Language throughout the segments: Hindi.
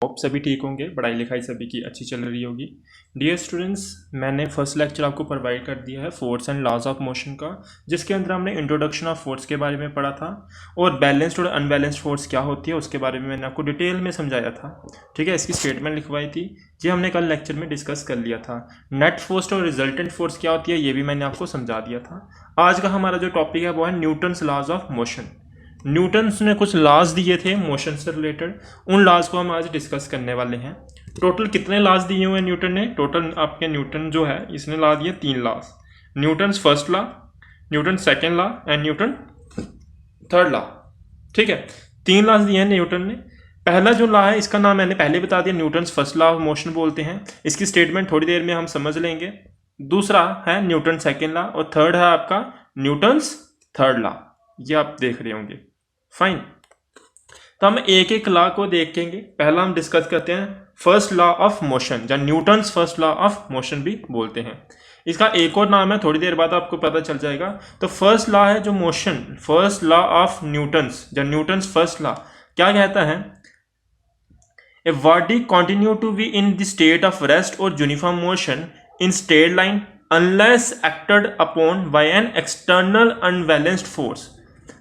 होप सभी ठीक होंगे, पढ़ाई लिखाई सभी की अच्छी चल रही होगी। डियर स्टूडेंट्स, मैंने फर्स्ट लेक्चर आपको प्रोवाइड कर दिया है force and laws of motion का, जिसके अंदर हमने इंट्रोडक्शन ऑफ फोर्स के बारे में पढ़ा था और बैलेंस्ड और अनबैलेंस्ड फोर्स क्या होती है उसके बारे में मैंने आपको डिटेल में समझाया था। ठीक है, इसकी स्टेटमेंट लिखवाई थी, ये हमने कल लेक्चर में डिस्कस कर लिया था। नेट फोर्स और रिजल्टेंट फोर्स क्या होती है ये भी मैंने आपको समझा दिया था। आज का हमारा जो टॉपिक है वो है Newton's laws of motion. Newton's ने कुछ लॉज दिए थे मोशन से रिलेटेड, उन लॉज को हम आज डिस्कस करने वाले हैं। टोटल कितने लॉज दिए हुए हैं न्यूटन ने? टोटल आपके न्यूटन जो है इसने ला दिए 3 laws. Newton's first law, Newton second law and Newton third law. ठीक है, 3 लॉज दिए हैं न्यूटन ने। पहला जो लॉ है इसका नाम मैंने पहले बता दिया, Newton's first law of motion बोलते हैं। इसकी स्टेटमेंट थोड़ी देर में हम समझ लेंगे। दूसरा है न्यूटन सेकेंड लॉ और थर्ड है आपका न्यूटन्स थर्ड लॉ, ये आप देख रहे होंगे। फाइन, तो हम एक एक लॉ को देखेंगे। पहला हम डिस्कस करते हैं फर्स्ट लॉ ऑफ मोशन, या Newton's first law of motion भी बोलते हैं। इसका एक और नाम है, थोड़ी देर बाद आपको पता चल जाएगा। तो फर्स्ट लॉ है जो motion, first law of Newton's या न्यूटन्स फर्स्ट लॉ क्या कहता है? A body continue to be in the state of rest और uniform motion in straight line unless acted upon by an external unbalanced force.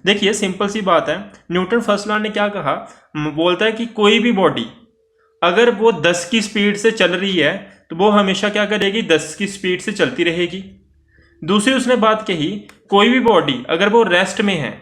देखिए सिंपल सी बात है, न्यूटन फर्स्ट लॉ ने क्या कहा, बोलता है कि कोई भी बॉडी अगर वो 10 की स्पीड से चल रही है तो वो हमेशा क्या करेगी, 10 की स्पीड से चलती रहेगी। दूसरी उसने बात कही, कोई भी बॉडी अगर वो रेस्ट में है,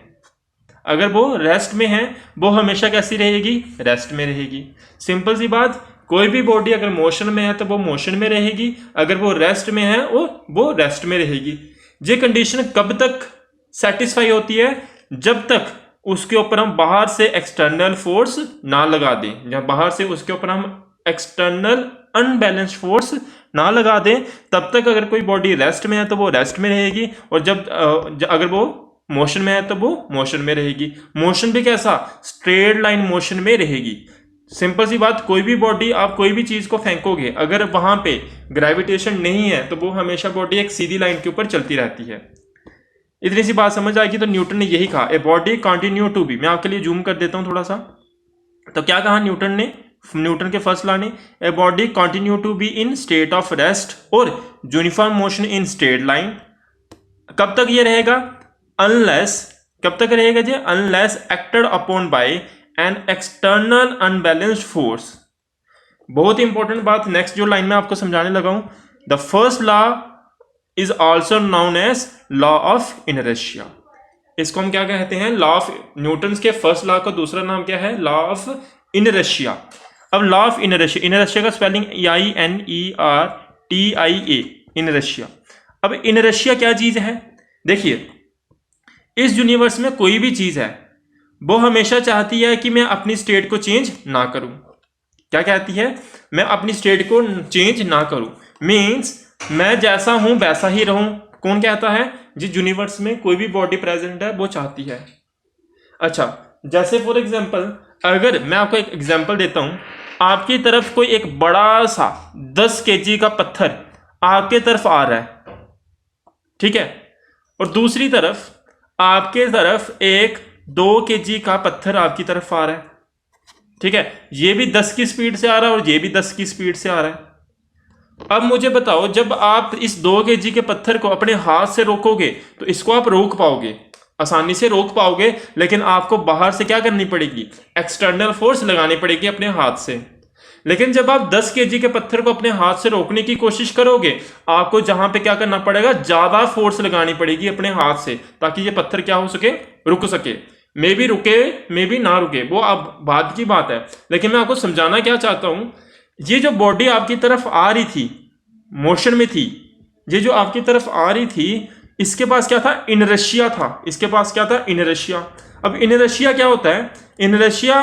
अगर वो रेस्ट में है वो हमेशा कैसी रहेगी, रेस्ट में रहेगी। सिंपल सी बात, कोई भी बॉडी अगर मोशन में है तो वो मोशन में रहेगी, अगर वो रेस्ट में है वो रेस्ट में रहेगी। ये कंडीशन कब तक सेटिस्फाई होती है? जब तक उसके ऊपर हम बाहर से एक्सटर्नल फोर्स ना लगा दें, या बाहर से उसके ऊपर हम एक्सटर्नल अनबैलेंस्ड फोर्स ना लगा दें, तब तक अगर कोई बॉडी रेस्ट में है तो वो रेस्ट में रहेगी, और जब अगर वो मोशन में है तो वो मोशन में रहेगी। मोशन भी कैसा, स्ट्रेट लाइन मोशन में रहेगी। सिंपल सी बात, कोई भी बॉडी, आप कोई भी चीज को फेंकोगे, अगर वहां पे ग्रेविटेशन नहीं है तो वो हमेशा बॉडी एक सीधी लाइन के ऊपर चलती रहती है। इतनी सी बात समझ आएगी। तो न्यूटन ने यही कहा, a body continue to be. मैं आपके लिए जूम कर देता हूं थोड़ा सा। तो क्या कहा न्यूटन ने, न्यूटन के फर्स्ट लॉ ने, a body continue to be in state of rest और uniform motion in straight line. कब तक ये रहेगा? अनलेस, कब तक रहेगा जी? Unless acted upon by an external unbalanced force. बहुत इंपॉर्टेंट बात, नेक्स्ट जो लाइन में आपको समझाने लगा हूं, the first law is also known as law of inertia. इसको हम क्या कहते हैं? लॉ ऑफ, न्यूटन के फर्स्ट लॉ का दूसरा नाम क्या है? Law of inertia. अब लॉ ऑफ इनर्शिया, इनर्शिया का स्पेलिंग INERTIA, इनर्शिया। अब इनर्शिया क्या चीज है? देखिए, इस यूनिवर्स में कोई भी चीज है वो हमेशा चाहती है कि मैं अपनी स्टेट को चेंज ना करूं। क्या कहती है? मैं अपनी स्टेट को चेंज ना करूं, मीन्स मैं जैसा हूं वैसा ही रहूं। कौन कहता है? जिस यूनिवर्स में कोई भी बॉडी प्रेजेंट है वो चाहती है। अच्छा, जैसे फॉर एग्जांपल, अगर मैं आपको एक एग्जांपल देता हूं, आपकी तरफ कोई एक बड़ा सा 10 kg का पत्थर आपके तरफ आ रहा है, ठीक है, और दूसरी तरफ आपके तरफ एक 2 kg का पत्थर आपकी तरफ आ रहा है, ठीक है, ये भी 10 की स्पीड से आ रहा है और ये भी 10 की स्पीड से आ रहा है। अब मुझे बताओ, जब आप इस 2 kg के पत्थर को अपने हाथ से रोकोगे तो इसको आप रोक पाओगे, आसानी से रोक पाओगे, लेकिन आपको बाहर से क्या करनी पड़ेगी? एक्सटर्नल फोर्स लगानी पड़ेगी अपने हाथ से। लेकिन जब आप 10 kg के पत्थर को अपने हाथ से रोकने की कोशिश करोगे, आपको जहां पे क्या करना पड़ेगा? ज्यादा फोर्स लगानी पड़ेगी अपने हाथ से, ताकि ये पत्थर क्या हो सके? रुक सके। मे भी रुके, मे भी ना रुके, वो अब बाद की बात है। लेकिन मैं आपको समझाना क्या चाहता हूं, ये जो बॉडी आपकी तरफ आ रही थी, मोशन में थी, ये जो आपकी तरफ आ रही थी, इसके पास क्या था? इनर्शिया था। इसके पास क्या था? इनर्शिया। अब इनर्शिया क्या होता है? इनर्शिया,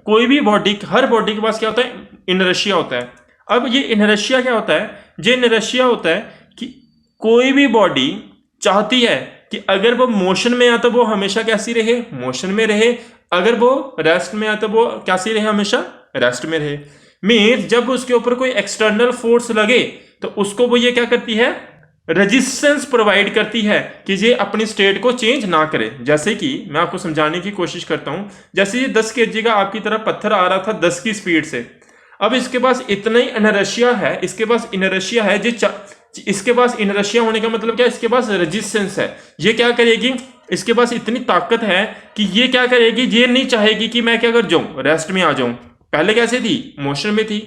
कोई भी बॉडी, हर बॉडी के पास क्या होता है? इनर्शिया होता है। अब ये इनर्शिया क्या होता है? ये इनर्शिया होता है कि कोई भी बॉडी चाहती है कि अगर वो मोशन में है तो वो हमेशा कैसी रहे? मोशन में रहे। अगर वो रेस्ट में है तो वो कैसी रहे? हमेशा रेस्ट में रहे। मीन्स जब उसके ऊपर कोई एक्सटर्नल फोर्स लगे तो उसको वो ये क्या करती है? रेजिस्टेंस प्रोवाइड करती है कि ये अपनी स्टेट को चेंज ना करे। जैसे कि मैं आपको समझाने की कोशिश करता हूं, जैसे ये 10 kg का आपकी तरफ पत्थर आ रहा था 10 की स्पीड से, अब इसके पास इतना ही इनर्शिया है, इसके पास इनर्शिया है इसके पास इनर्शिया होने का मतलब क्या, इसके पास रेजिस्टेंस है। ये क्या करेगी, इसके पास इतनी ताकत है कि ये क्या करेगी, ये नहीं चाहेगी कि मैं क्या कर जाऊं, रेस्ट में आ जाऊं। पहले कैसे थी, मोशन में थी।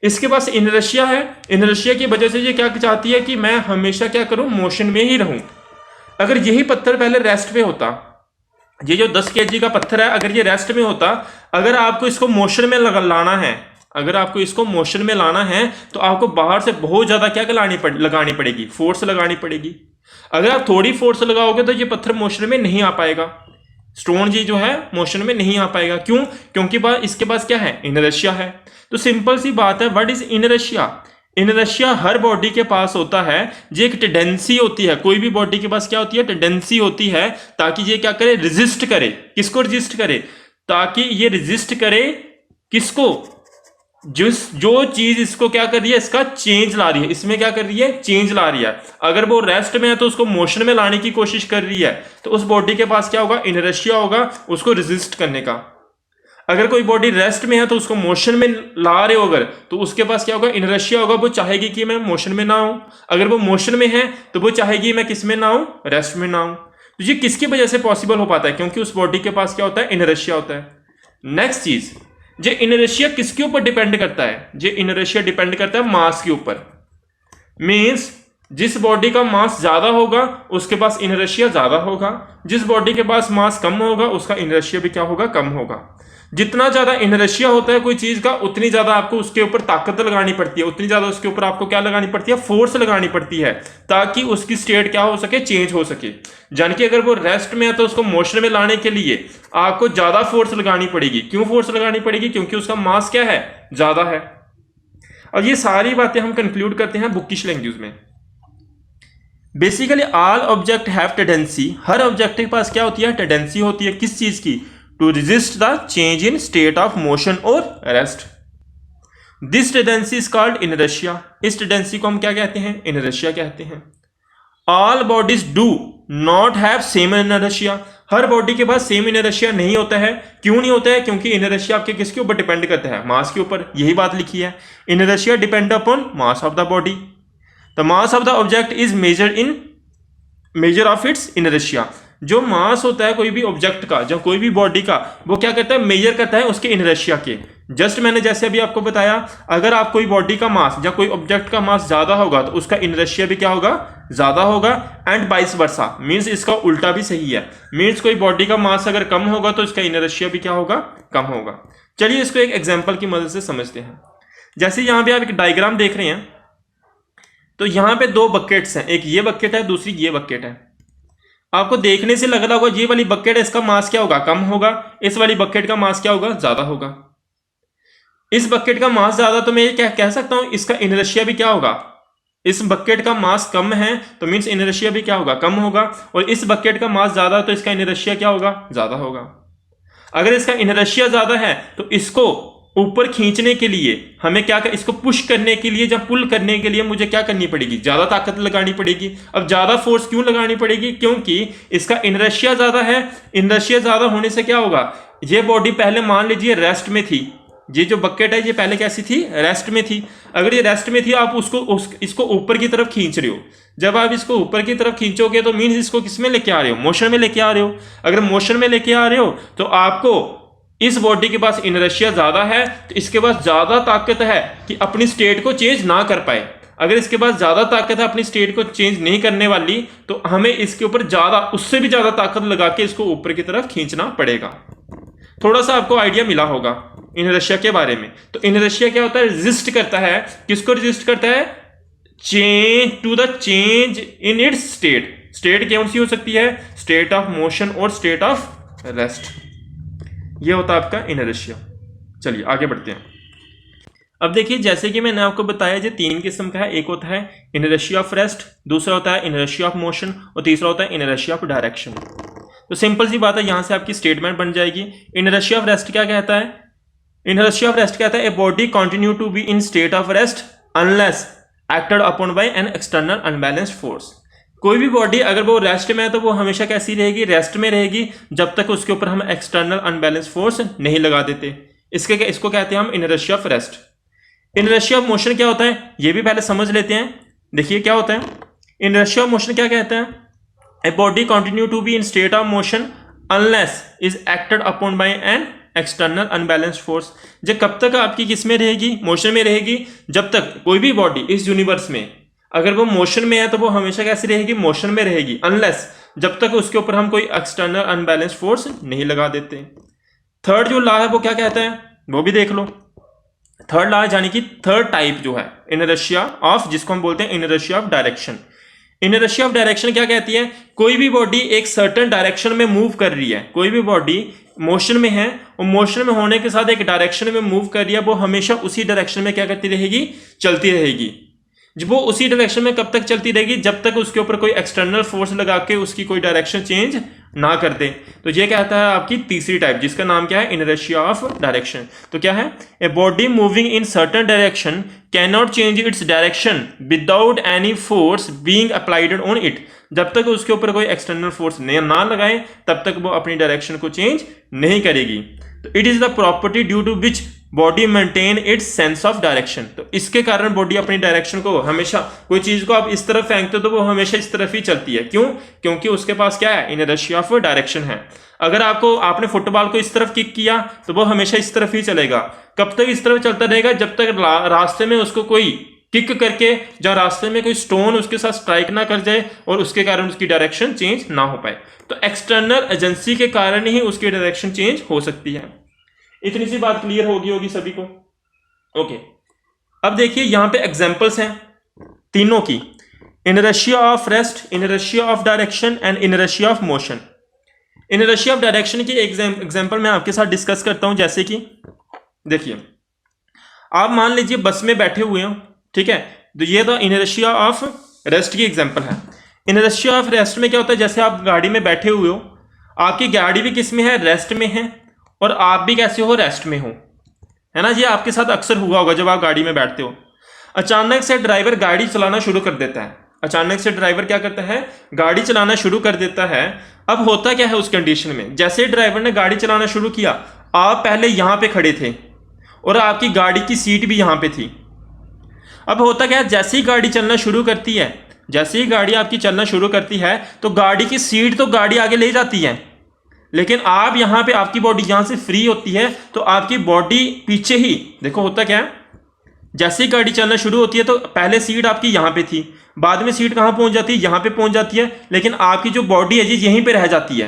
इसके पास इनर्शिया है, इनर्शिया की वजह से ये क्या चाहती है कि मैं हमेशा क्या करूं, मोशन में ही रहूं। अगर यही पत्थर पहले रेस्ट पे होता, ये जो 10 kg का पत्थर है, अगर ये रेस्ट में होता, अगर आपको इसको मोशन में लाना है, अगर आपको इसको मोशन में लाना है तो आपको बाहर से बहुत ज्यादा क्या लगानी पड़ेगी, फोर्स लगानी पड़ेगी। अगर आप थोड़ी फोर्स लगाओगे तो ये पत्थर मोशन में नहीं आ पाएगा, स्टोन जी जो है मोशन में नहीं आ पाएगा। क्यों, क्योंकि इसके पास क्या है, इनर्शिया है। तो सिंपल सी बात है, व्हाट इज इनर्शिया। इनर्शिया हर बॉडी के पास होता है, ये एक टेंडेंसी होती है, कोई भी बॉडी के पास क्या होती है, टेंडेंसी होती है, ताकि ये क्या करे, रेजिस्ट करे। किसको रेजिस्ट करे, ताकि ये रेजिस्ट करे किसको, जो चीज इसको क्या कर रही है, इसका चेंज ला रही है, इसमें क्या कर रही है, चेंज ला रही है। अगर वो रेस्ट में है तो उसको मोशन में लाने की कोशिश कर रही है, तो उस बॉडी के पास क्या होगा, इनर्शिया होगा उसको रेजिस्ट करने का। अगर कोई बॉडी रेस्ट में है तो उसको मोशन में ला रहे हो अगर, तो उसके पास क्या होगा, इनर्शिया होगा, वो चाहेगी कि मैं मोशन में ना हूं। अगर वो मोशन में है तो वो चाहेगी मैं किस में ना हूं, रेस्ट में ना हूं। तो ये किसकी वजह से पॉसिबल हो पाता है, क्योंकि उस बॉडी के पास क्या होता है, इनर्शिया होता है। नेक्स्ट चीज, ये इनर्शिया किसके ऊपर डिपेंड करता है, ये इनर्शिया डिपेंड करता है मास के ऊपर। मींस जिस बॉडी का मास ज्यादा होगा उसके पास इनर्शिया ज्यादा होगा, जिस बॉडी के पास मास कम होगा उसका इनर्शिया भी क्या होगा, कम होगा। जितना ज्यादा इनर्शिया होता है कोई चीज का, उतनी ज्यादा आपको उसके ऊपर ताकत लगानी पड़ती है, उतनी ज्यादा उसके ऊपर आपको क्या लगानी पड़ती है, फोर्स लगानी पड़ती है, ताकि उसकी स्टेट क्या हो सके, चेंज हो सके। जान कि अगर वो रेस्ट में है तो उसको मोशन में लाने के लिए आपको ज्यादा फोर्स लगानी पड़ेगी। क्यों फोर्स लगानी पड़ेगी, क्योंकि उसका मास क्या है, ज्यादा है। और ये सारी बातें हम कंक्लूड करते हैं बुकिश लैंग्वेज में। Basically all object have tendency, her object के पास क्या होती है, टेंडेंसी होती है, किस चीज की, to resist the change in state of motion और rest. This tendency is called inertia, इस टेंडेंसी को हम क्या कहते हैं, इनर्शिया कहते हैं। All bodies do not have same inertia, हर बॉडी के पास सेम इनर्शिया नहीं होता है। क्यों नहीं होता है, क्योंकि इनर्शिया आपके किसके ऊपर डिपेंड करता है, मास के ऊपर। यही बात लिखी है, inertia depend upon mass of the body. The mass of the object is measure of its inertia. जो मास होता है कोई भी ऑब्जेक्ट का, जो कोई भी बॉडी का, वो क्या करता है, मेजर करता है उसके इनर्शिया के। जस्ट मैंने जैसे अभी आपको बताया, अगर आप कोई बॉडी का मास या कोई ऑब्जेक्ट का मास ज्यादा होगा तो उसका इनर्शिया भी क्या होगा, ज्यादा होगा। एंड वाइस वर्सा, मींस इसका उल्टा भी सही है। मींस कोई बॉडी का मास अगर कम होगा तो इसका इनर्शिया भी क्या होगा, कम होगा। चलिए इसको एक एग्जाम्पल की मदद से समझते हैं। जैसे यहां पे आप एक डायग्राम देख रहे हैं, तो यहां पे दो बकेट्स हैं, एक ये बकेट है, दूसरी ये बकेट है। आपको देखने से लग रहा होगा ये वाली बकेट है, इसका मास क्या होगा, कम होगा। इस वाली बकेट का मास क्या होगा, ज्यादा होगा। इस बकेट का मास ज्यादा, तो मैं ये कह सकता हूं इसका इनर्शिया भी क्या होगा, इस बकेट का मास कम है तो मींस इनर्शिया भी क्या होगा, कम होगा। और इस बकेट का मास ज्यादा तो इसका इनर्शिया क्या होगा, ज्यादा होगा। अगर इसका इनर्शिया ज्यादा है तो इसको ऊपर खींचने के लिए हमें क्या कर, इसको पुश करने के लिए, जब पुल करने के लिए मुझे क्या करनी पड़ेगी, ज्यादा ताकत लगानी पड़ेगी। अब ज्यादा फोर्स क्यों लगानी पड़ेगी, क्योंकि इसका इनर्शिया ज्यादा है। इनर्शिया ज्यादा होने से क्या होगा, ये बॉडी पहले मान लीजिए रेस्ट में थी, ये जो बकेट है ये पहले कैसी थी, रेस्ट में थी। अगर ये रेस्ट में थी, आप इसको ऊपर की तरफ खींच रहे हो। जब आप इसको ऊपर की तरफ खींचोगे तो मीन्स इसको किस में लेके आ रहे हो, मोशन में लेके आ रहे हो। अगर मोशन में लेके आ रहे हो तो आपको इस बॉडी के पास इनर्शिया ज्यादा है, तो इसके पास ज्यादा ताकत है कि अपनी स्टेट को चेंज ना कर पाए। अगर इसके पास ज्यादा ताकत है अपनी स्टेट को चेंज नहीं करने वाली, तो हमें इसके ऊपर ज्यादा, उससे भी ज्यादा ताकत लगा के इसको ऊपर की तरफ खींचना पड़ेगा। थोड़ा सा आपको आइडिया मिला होगा इनर्शिया के बारे में। तो इनर्शिया क्या होता है, रेजिस्ट करता है। किसको रेजिस्ट करता है, change to the change in its state. State कौन सी हो सकती है, स्टेट ऑफ मोशन और स्टेट ऑफ रेस्ट। ये होता है आपका इनर्शिया। चलिए आगे बढ़ते हैं। अब देखिए, जैसे कि मैंने आपको बताया ये तीन किस्म का है। एक होता है इनर्शिया ऑफ रेस्ट, दूसरा होता है इनर्शिया ऑफ मोशन और तीसरा होता है इनर्शिया ऑफ डायरेक्शन। तो सिंपल सी बात है, यहां से आपकी स्टेटमेंट बन जाएगी। इनर्शिया ऑफ रेस्ट क्या कहता है, इनर्शिया ऑफ रेस्ट कहता है a body continue to be in state of rest unless acted upon by an external unbalanced force. कोई भी बॉडी अगर वो रेस्ट में है तो वो हमेशा कैसी रहेगी, रेस्ट में रहेगी, जब तक उसके ऊपर हम एक्सटर्नल अनबैलेंस फोर्स नहीं लगा देते। इसको कहते हैं हम inertia of rest. Inertia of motion क्या होता है ये भी पहले समझ लेते हैं। देखिए क्या होता है इनर्शिया ऑफ मोशन, क्या कहते हैं, a body continue to be in state of motion unless is acted upon by an external unbalanced force. जब कब तक आपकी किस में रहेगी, मोशन में रहेगी, जब तक कोई भी बॉडी इस यूनिवर्स में अगर वो मोशन में है तो वो हमेशा कैसी रहेगी, मोशन में रहेगी, अनलेस जब तक उसके ऊपर हम कोई एक्सटर्नल अनबैलेंस्ड फोर्स नहीं लगा देते। थर्ड जो लॉ है वो क्या कहता है वो भी देख लो। थर्ड लॉ यानी कि थर्ड टाइप जो है इनर्शिया ऑफ, जिसको हम बोलते हैं inertia of direction. Inertia of direction क्या कहती है, कोई भी बॉडी एक सर्टेन डायरेक्शन में मूव कर रही है, कोई भी बॉडी मोशन में है और मोशन में होने के साथ एक डायरेक्शन में मूव कर रही है, वो हमेशा उसी डायरेक्शन में क्या करती रहेगी, चलती रहेगी। जब वो उसी डायरेक्शन में कब तक चलती रहेगी, जब तक उसके ऊपर कोई एक्सटर्नल फोर्स लगा के उसकी कोई डायरेक्शन चेंज ना कर दे। तो ये कहता है आपकी तीसरी टाइप, जिसका नाम क्या है, इनर्शिया ऑफ डायरेक्शन। तो क्या है, a body moving in certain direction can not change its direction without any force being applied on it. जब तक उसके ऊपर कोई एक्सटर्नल फोर्स ना लगाए तब तक वो अपनी डायरेक्शन को चेंज नहीं करेगी। तो it is the property due to which body maintain its sense of direction. तो इसके कारण बॉडी अपनी डायरेक्शन को हमेशा, कोई चीज को आप इस तरफ फेंकते हो तो वो हमेशा इस तरफ ही चलती है। क्यों, क्योंकि उसके पास क्या है, इनर्शिया ऑफ डायरेक्शन है। अगर आपने फुटबॉल को इस तरफ किक किया तो वो हमेशा इस तरफ ही चलेगा। कब तक इस तरफ चलता रहेगा, जब तक रास्ते में उसको कोई किक करके जब रास्ते में कोई स्टोन उसके साथ स्ट्राइक ना कर जाए और उसके कारण उसकी डायरेक्शन चेंज ना हो पाए। तो एक्सटर्नल एजेंसी के कारण ही उसकी डायरेक्शन चेंज हो सकती है। इतनी सी बात क्लियर होगी सभी को। ओके, अब देखिए यहां पे एग्जांपल्स हैं तीनों की, inertia of rest, inertia of direction and inertia of motion. Inertia of direction की एग्जांपल मैं आपके साथ डिस्कस करता हूं। जैसे कि देखिए, आप मान लीजिए बस में बैठे हुए हो, ठीक है, तो ये तो इनर्शिया ऑफ रेस्ट की एग्जांपल है। इनर्शिया ऑफ रेस्ट में क्या होता है, जैसे आप गाड़ी में बैठे हुए हो, आपकी गाड़ी भी किस में है, रेस्ट में है, और आप भी कैसे हो, रेस्ट में हो, है ना। ये आपके साथ अक्सर हुआ होगा जब आप गाड़ी में बैठते हो। अचानक से ड्राइवर गाड़ी चलाना शुरू कर देता है, अचानक से ड्राइवर क्या करता है, गाड़ी चलाना शुरू कर देता है। अब होता क्या है उस कंडीशन में, जैसे ड्राइवर ने गाड़ी चलाना शुरू किया, आप पहले यहां पे खड़े थे और आपकी गाड़ी की सीट भी यहां पे थी। अब होता क्या है, जैसे ही गाड़ी चलना शुरू करती है, जैसे ही गाड़ी आपकी चलना शुरू करती है तो गाड़ी की सीट तो गाड़ी आगे ले जाती है, लेकिन आप यहां पे, आपकी बॉडी यहां से फ्री होती है तो आपकी बॉडी पीछे ही, देखो होता क्या है, जैसे ही गाड़ी चलना शुरू होती है तो पहले सीट आपकी यहां पे थी, बाद में सीट कहां पहुंच जाती है, यहां पे पहुंच जाती है, लेकिन आपकी जो बॉडी है जी यहीं पे रह जाती है।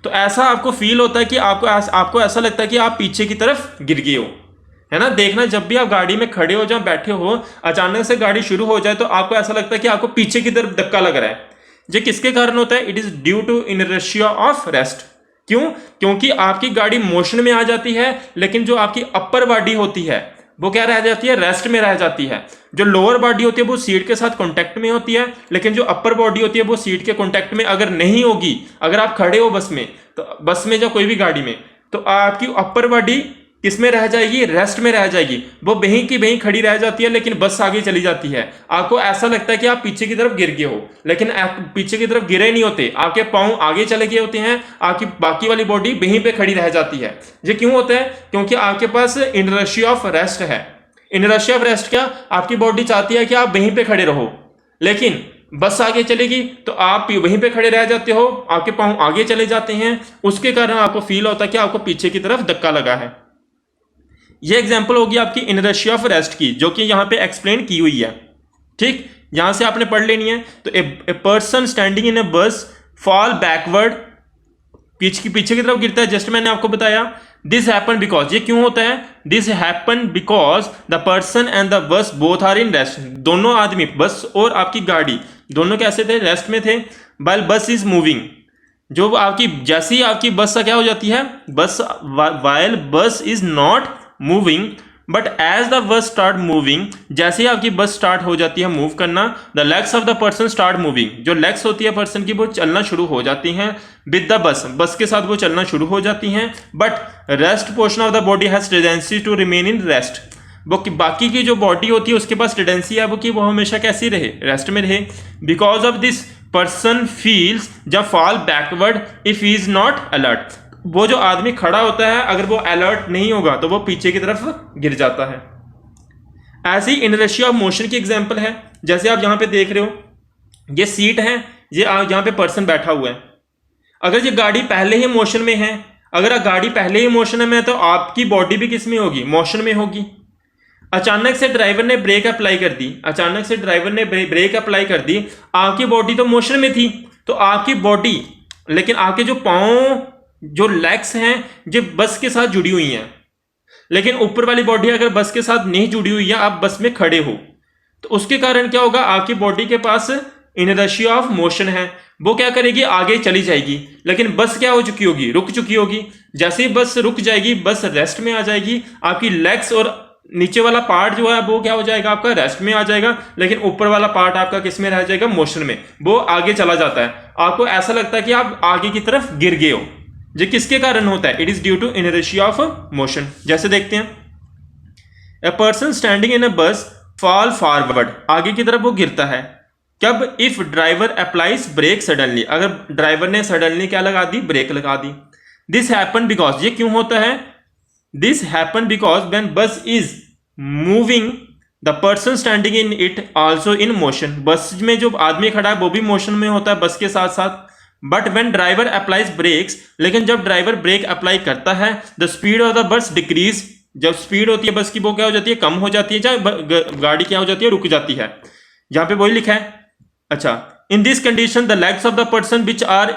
तो ऐसा आपको फील होता है कि आपको ऐसा लगता है कि आप पीछे की तरफ गिर गए हो, है ना। देखना, जब भी आप गाड़ी में खड़े हो, जब बैठे हो, अचानक से गाड़ी शुरू हो जाए तो आपको ऐसा लगता है कि आपको पीछे की तरफ धक्का लग रहा है। ये किसके कारण होता है, it is due to inertia of rest. क्यों, क्योंकि आपकी गाड़ी मोशन में आ जाती है, लेकिन जो आपकी अपर बॉडी होती है वो क्या रह जाती है, रेस्ट में रह जाती है। जो लोअर बॉडी होती है वो सीट के साथ कांटेक्ट में होती है, लेकिन जो अपर बॉडी होती है वो सीट के कांटेक्ट में अगर नहीं होगी, अगर आप खड़े हो बस में, तो बस में या कोई भी गाड़ी में, तो आपकी अपर बॉडी किसमें रह जाएगी, रेस्ट में रह जाएगी, वो वहीं की वहीं खड़ी रह जाती है, लेकिन बस आगे चली जाती है। आपको ऐसा लगता है कि आप पीछे की तरफ गिर गए हो, लेकिन आप पीछे की तरफ गिरे नहीं होते, आपके पांव आगे चले गए होते हैं, आपकी बाकी वाली बॉडी वहीं पे खड़ी रह जाती है। ये क्यों होता है, क्योंकि आपके पास इनर्शिया ऑफ रेस्ट है। इनर्शिया ऑफ रेस्ट क्या, आपकी बॉडी चाहती है कि आप वहीं पे खड़े रहो, लेकिन बस आगे चलेगी तो आप वहीं पे खड़े रह जाते हो, आपके पांव आगे चले जाते हैं, उसके कारण आपको फील होता है कि आपको पीछे की तरफ धक्का लगा है। ये एग्जांपल होगी आपकी इनर्शिया ऑफ रेस्ट की, जो कि यहां पे एक्सप्लेन की हुई है, ठीक, यहां से आपने पढ़ लेनी है। तो ए पर्सन स्टैंडिंग इन ए बस फॉल बैकवर्ड, पीछे की तरफ गिरता है, जस्ट मैंने आपको बताया। दिस हैपन बिकॉज, ये क्यों होता है, this happen because the person and the bus both are in rest. दोनों आदमी, बस और आपकी गाड़ी, दोनों कैसे थे, रेस्ट में थे। व्हाइल बस इज मूविंग, जो आपकी, जैसे ही आपकी बस क्या हो जाती है, bus, while bus is not moving but as the bus start moving, जैसे ही आपकी बस स्टार्ट हो जाती है मूव करना, the legs of the person start moving, जो लेग्स होती है पर्सन की वो चलना शुरू हो जाती हैं विद द बस, बस के साथ वो चलना शुरू हो जाती हैं। But rest portion of the body has tendency to remain in rest, वो बाकी की जो बॉडी होती है उसके पास टेंडेंसी है वो कि वो हमेशा कैसी रहे, रेस्ट में रहे। Because of this person feels जब fall backward if he is not alert, वो जो आदमी खड़ा होता है अगर वो अलर्ट नहीं होगा तो वो पीछे की तरफ गिर जाता है। ऐसे ही इनर्शिया ऑफ मोशन की एग्जांपल है, जैसे आप यहां पे देख रहे हो, ये सीट है, ये यहां पे पर्सन बैठा हुआ है। अगर ये गाड़ी पहले ही मोशन में है, अगर गाड़ी पहले ही मोशन में है तो आपकी बॉडी भी किस में होगी, मोशन में होगी। अचानक से ड्राइवर ने ब्रेक अप्लाई कर दी, अचानक से ड्राइवर ने ब्रेक अप्लाई कर दी, आपकी बॉडी तो मोशन में थी, तो आपकी बॉडी, लेकिन आपके जो पांव, जो लेग्स हैं, जो बस के साथ जुड़ी हुई हैं, लेकिन ऊपर वाली बॉडी अगर बस के साथ नहीं जुड़ी हुई है, आप बस में खड़े हो, तो उसके कारण क्या होगा, आपकी बॉडी के पास इनर्शिया ऑफ मोशन है, वो क्या करेगी, आगे चली जाएगी। लेकिन बस क्या हो चुकी होगी, रुक चुकी होगी। जैसे ही बस रुक जाएगी, बस रेस्ट में आ जाएगी, आपकी लेग्स और नीचे वाला पार्ट जो है वो क्या हो जाएगा, आपका रेस्ट में आ जाएगा, लेकिन ऊपर वाला पार्ट आपका किस में रह जाएगा, मोशन में, वो आगे चला जाता है। आपको ऐसा लगता है कि आप आगे की तरफ गिर गए हो। ये किसके कारण होता है, it is due to inertia of motion. जैसे देखते हैं, ए पर्सन स्टैंडिंग इन अ बस फॉल फॉरवर्ड, आगे की तरफ वो गिरता है। कब, if driver applies brake suddenly, अगर ड्राइवर ने सडनली क्या लगा दी, ब्रेक लगा दी। दिस हैपन बिकॉज, ये क्यों होता है, दिस हैपन बिकॉज व्हेन बस is moving the person standing in it also in motion, बस में जो आदमी खड़ा है वो भी मोशन में होता है बस के साथ साथ। But when driver applies brakes, लेकिन जब ड्राइवर ब्रेक अप्लाई करता है, the speed of the bus decrease, जब स्पीड होती है बस की वो क्या हो जाती है, कम हो जाती है, चाहे गाड़ी क्या हो जाती है, रुक जाती है। यहां पे वही लिखा है। अच्छा, in this condition the legs of the person which are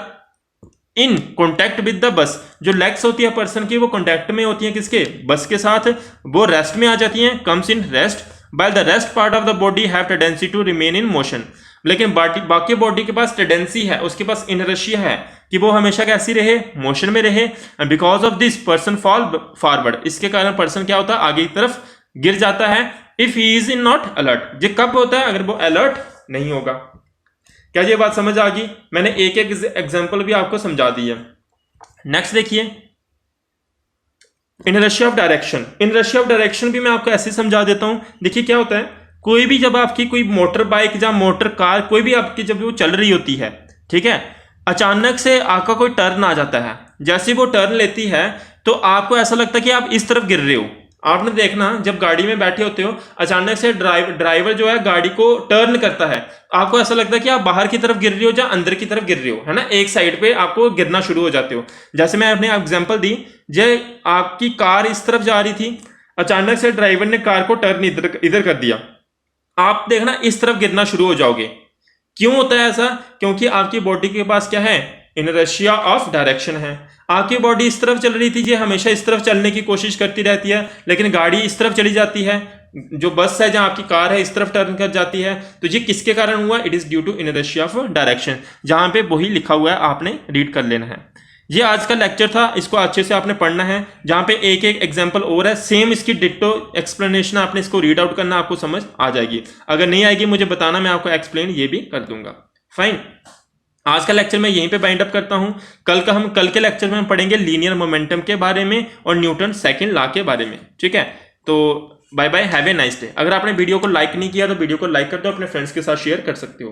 in contact with the bus, जो लेग्स होती है पर्सन की वो कॉन्टैक्ट में होती हैं किसके, बस के साथ, वो रेस्ट में आ जाती हैं, comes in rest, while the rest part of the body have tendency to remain in motion, लेकिन बाकी बॉडी के पास टेंडेंसी है, उसके पास इनर्शिया है कि वो हमेशा कैसी रहे, मोशन में रहे। And because of this person fall forward, इसके कारण पर्सन क्या होता है, आगे की तरफ गिर जाता है। If he is in not alert, ये कब होता है, अगर वो अलर्ट नहीं होगा। क्या ये बात समझ आ गई, मैंने एक एक एग्जांपल भी आपको समझा दी है। नेक्स्ट देखिए, inertia of direction. Inertia of direction भी मैं आपको ऐसे समझा देता हूं। देखिए क्या होता है, कोई भी जब आपकी कोई मोटर बाइक या मोटर कार कोई भी आपकी जब वो चल रही होती है, ठीक है, अचानक से आपका कोई टर्न आ जाता है, जैसे वो टर्न लेती है तो आपको ऐसा लगता है कि आप इस तरफ गिर रहे हो। आपने देखना, जब गाड़ी में बैठे होते हो, अचानक से ड्राइवर जो है गाड़ी को टर्न करता है, आपको ऐसा लगता है कि आप बाहर की तरफ गिर रहे हो या अंदर की तरफ गिर रहे हो, है ना, एक साइड पे आपको गिरना शुरू हो जाते हो। जैसे मैं अपने एग्जांपल दी, जे आपकी कार इस तरफ जा रही थी, अचानक से ड्राइवर ने कार को टर्न इधर कर दिया, आप देखना इस तरफ गिरना शुरू हो जाओगे। क्यों होता है ऐसा, क्योंकि आपकी बॉडी के पास क्या है, इनर्शिया ऑफ डायरेक्शन है। आपकी बॉडी इस तरफ चल रही थी, ये हमेशा इस तरफ चलने की कोशिश करती रहती है, लेकिन गाड़ी इस तरफ चली जाती है, जो बस है जहां आपकी कार है इस तरफ टर्न कर जाती है। तो ये किसके कारण हुआ, it is due to inertia of direction. जहां पे वही लिखा हुआ है, आपने रीड कर लेना है। ये आज का लेक्चर था, इसको अच्छे से आपने पढ़ना है, जहां पे एक एक एग्जांपल और है, सेम इसकी डिट्टो एक्सप्लेनेशन आपने इसको रीड आउट करना, आपको समझ आ जाएगी। अगर नहीं आएगी मुझे बताना, मैं आपको एक्सप्लेन ये भी कर दूंगा। फाइन, आज का लेक्चर मैं यहीं पे बाइंड अप करता हूं। कल के लेक्चर में हम पढ़ेंगे लीनियर मोमेंटम के बारे में और न्यूटन सेकंड लॉ के बारे में। ठीक है, तो bye bye, have a nice day. अगर आपने वीडियो को लाइक नहीं किया तो वीडियो को लाइक कर दो, अपने फ्रेंड्स के साथ शेयर कर सकते हो।